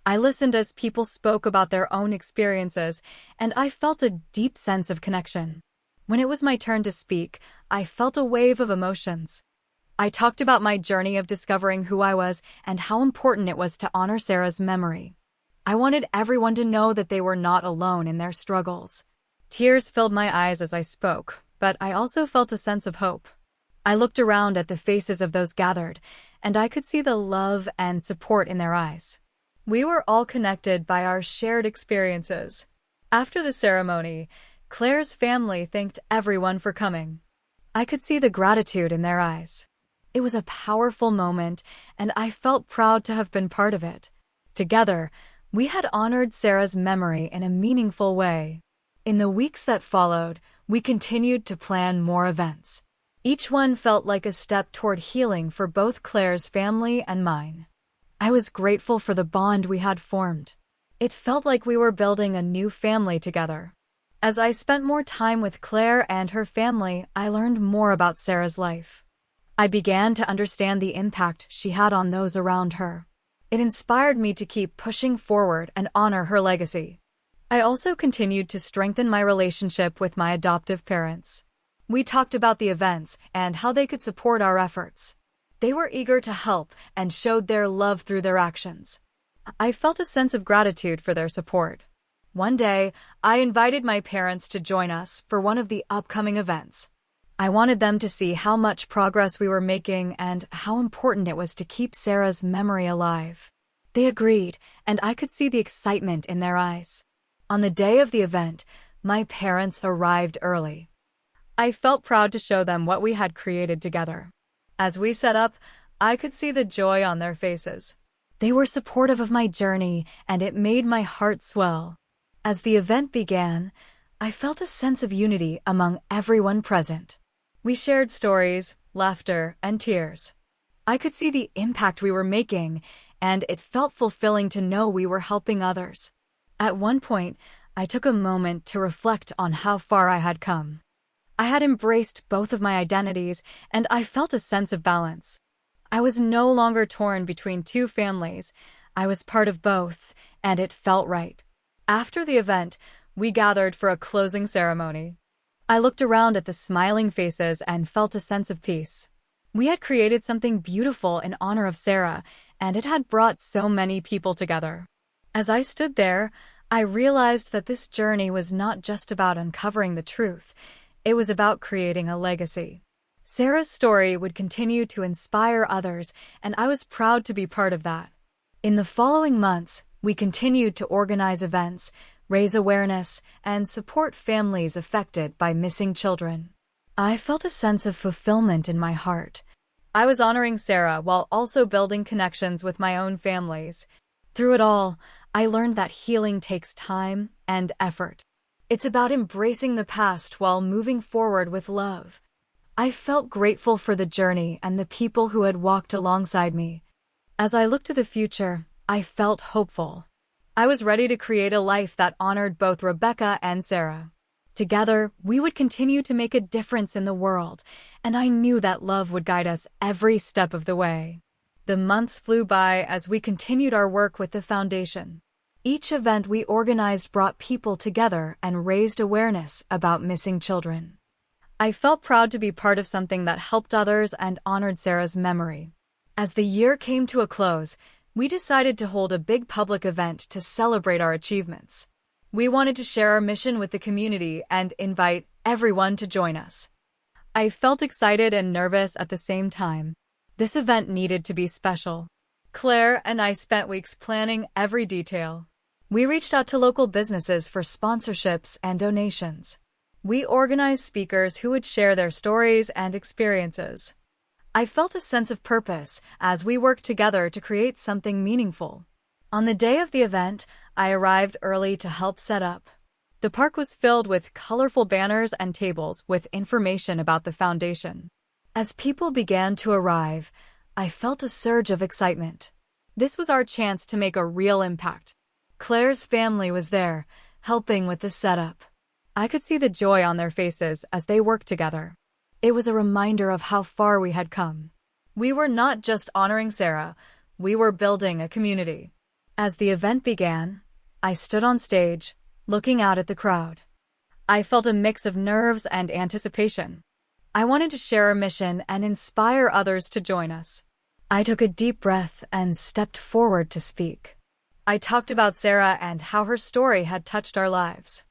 I listened as people spoke about their own experiences, and I felt a deep sense of connection. When it was my turn to speak, I felt a wave of emotions. I talked about my journey of discovering who I was and how important it was to honor Sarah's memory. I wanted everyone to know that they were not alone in their struggles. Tears filled my eyes as I spoke, but I also felt a sense of hope. I looked around at the faces of those gathered, and I could see the love and support in their eyes. We were all connected by our shared experiences. After the ceremony, Claire's family thanked everyone for coming. I could see the gratitude in their eyes. It was a powerful moment, and I felt proud to have been part of it. Together, we had honored Sarah's memory in a meaningful way. In the weeks that followed, we continued to plan more events. Each one felt like a step toward healing for both Claire's family and mine. I was grateful for the bond we had formed. It felt like we were building a new family together. As I spent more time with Claire and her family, I learned more about Sarah's life. I began to understand the impact she had on those around her. It inspired me to keep pushing forward and honor her legacy. I also continued to strengthen my relationship with my adoptive parents. We talked about the events and how they could support our efforts. They were eager to help and showed their love through their actions. I felt a sense of gratitude for their support. One day, I invited my parents to join us for one of the upcoming events. I wanted them to see how much progress we were making and how important it was to keep Sarah's memory alive. They agreed, and I could see the excitement in their eyes. On the day of the event, my parents arrived early. I felt proud to show them what we had created together. As we set up, I could see the joy on their faces. They were supportive of my journey, and it made my heart swell. As the event began, I felt a sense of unity among everyone present. We shared stories, laughter, and tears. I could see the impact we were making, and it felt fulfilling to know we were helping others. At one point, I took a moment to reflect on how far I had come. I had embraced both of my identities, and I felt a sense of balance. I was no longer torn between two families. I was part of both, and it felt right. After the event, we gathered for a closing ceremony. I looked around at the smiling faces and felt a sense of peace. We had created something beautiful in honor of Sarah, and it had brought so many people together. As I stood there, I realized that this journey was not just about uncovering the truth. It was about creating a legacy. Sarah's story would continue to inspire others, and I was proud to be part of that. In the following months, we continued to organize events, raise awareness, and support families affected by missing children. I felt a sense of fulfillment in my heart. I was honoring Sarah while also building connections with my own families. Through it all, I learned that healing takes time and effort. It's about embracing the past while moving forward with love. I felt grateful for the journey and the people who had walked alongside me. As I looked to the future, I felt hopeful. I was ready to create a life that honored both Rebecca and Sarah. Together, we would continue to make a difference in the world, and I knew that love would guide us every step of the way. The months flew by as we continued our work with the foundation. Each event we organized brought people together and raised awareness about missing children. I felt proud to be part of something that helped others and honored Sarah's memory. As the year came to a close, we decided to hold a big public event to celebrate our achievements. We wanted to share our mission with the community and invite everyone to join us. I felt excited and nervous at the same time. This event needed to be special. Claire and I spent weeks planning every detail. We reached out to local businesses for sponsorships and donations. We organized speakers who would share their stories and experiences. I felt a sense of purpose as we worked together to create something meaningful. On the day of the event, I arrived early to help set up. The park was filled with colorful banners and tables with information about the foundation. As people began to arrive, I felt a surge of excitement. This was our chance to make a real impact. Claire's family was there, helping with the setup. I could see the joy on their faces as they worked together. It was a reminder of how far we had come. We were not just honoring Sarah, we were building a community. As the event began, I stood on stage, looking out at the crowd. I felt a mix of nerves and anticipation. I wanted to share our mission and inspire others to join us. I took a deep breath and stepped forward to speak. I talked about Sarah and how her story had touched our lives.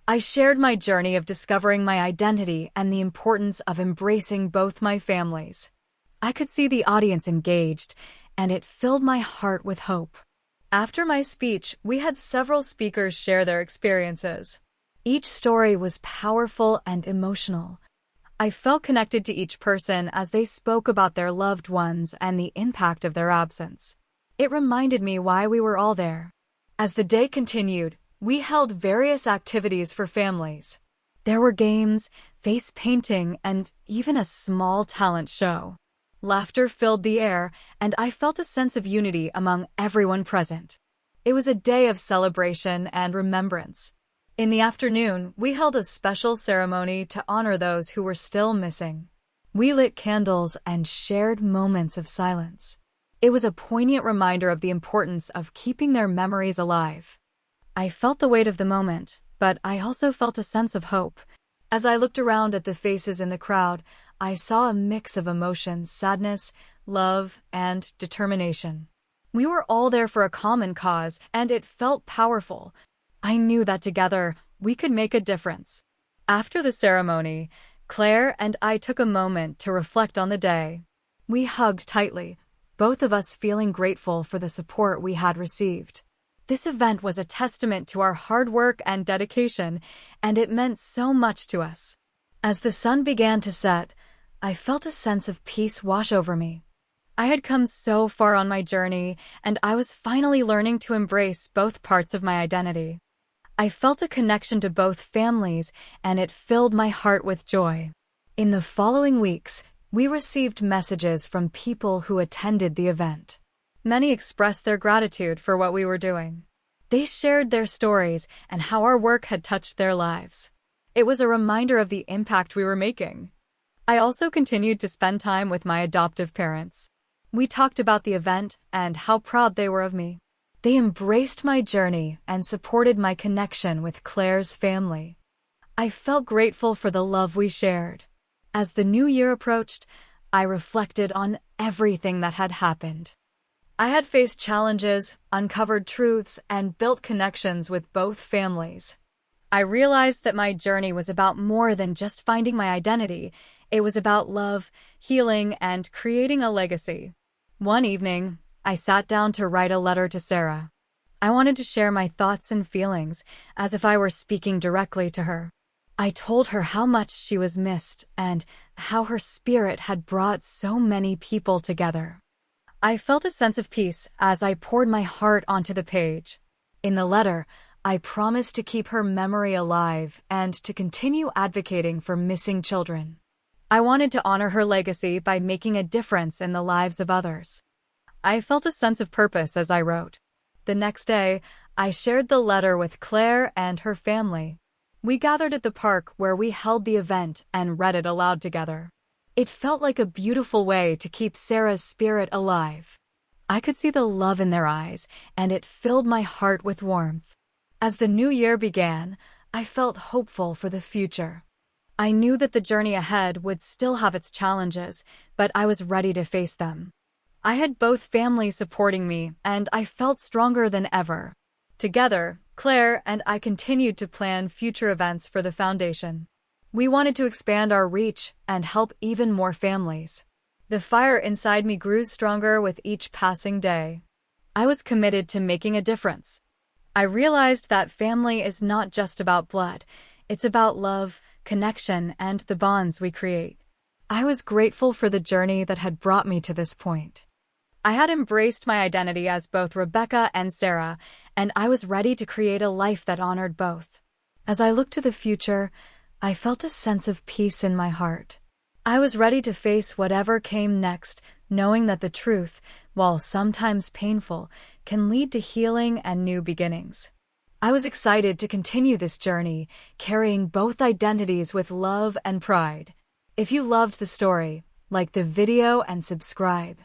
I shared my journey of discovering my identity and the importance of embracing both my families. I could see the audience engaged, and it filled my heart with hope. After my speech, we had several speakers share their experiences. Each story was powerful and emotional. I felt connected to each person as they spoke about their loved ones and the impact of their absence. It reminded me why we were all there. As the day continued, we held various activities for families. There were games, face painting, and even a small talent show. Laughter filled the air, and I felt a sense of unity among everyone present. It was a day of celebration and remembrance. In the afternoon, we held a special ceremony to honor those who were still missing. We lit candles and shared moments of silence. It was a poignant reminder of the importance of keeping their memories alive. I felt the weight of the moment, but I also felt a sense of hope. As I looked around at the faces in the crowd, I saw a mix of emotions: sadness, love, and determination. We were all there for a common cause, and it felt powerful. I knew that together, we could make a difference. After the ceremony, Claire and I took a moment to reflect on the day. We hugged tightly, both of us feeling grateful for the support we had received. This event was a testament to our hard work and dedication, and it meant so much to us. As the sun began to set, I felt a sense of peace wash over me. I had come so far on my journey, and I was finally learning to embrace both parts of my identity. I felt a connection to both families, and it filled my heart with joy. In the following weeks, we received messages from people who attended the event. Many expressed their gratitude for what we were doing. They shared their stories and how our work had touched their lives. It was a reminder of the impact we were making. I also continued to spend time with my adoptive parents. We talked about the event and how proud they were of me. They embraced my journey and supported my connection with Claire's family. I felt grateful for the love we shared. As the new year approached, I reflected on everything that had happened. I had faced challenges, uncovered truths, and built connections with both families. I realized that my journey was about more than just finding my identity. It was about love, healing, and creating a legacy. One evening, I sat down to write a letter to Sarah. I wanted to share my thoughts and feelings, as if I were speaking directly to her. I told her how much she was missed and how her spirit had brought so many people together. I felt a sense of peace as I poured my heart onto the page. In the letter, I promised to keep her memory alive and to continue advocating for missing children. I wanted to honor her legacy by making a difference in the lives of others. I felt a sense of purpose as I wrote. The next day, I shared the letter with Claire and her family. We gathered at the park where we held the event and read it aloud together. It felt like a beautiful way to keep Sarah's spirit alive. I could see the love in their eyes, and it filled my heart with warmth. As the new year began, I felt hopeful for the future. I knew that the journey ahead would still have its challenges, but I was ready to face them. I had both families supporting me, and I felt stronger than ever. Together, Claire and I continued to plan future events for the foundation. We wanted to expand our reach and help even more families. The fire inside me grew stronger with each passing day. I was committed to making a difference. I realized that family is not just about blood, it's about love, connection, and the bonds we create. I was grateful for the journey that had brought me to this point. I had embraced my identity as both Rebecca and Sarah, and I was ready to create a life that honored both. As I looked to the future, I felt a sense of peace in my heart. I was ready to face whatever came next, knowing that the truth, while sometimes painful, can lead to healing and new beginnings. I was excited to continue this journey, carrying both identities with love and pride. If you loved the story, like the video and subscribe.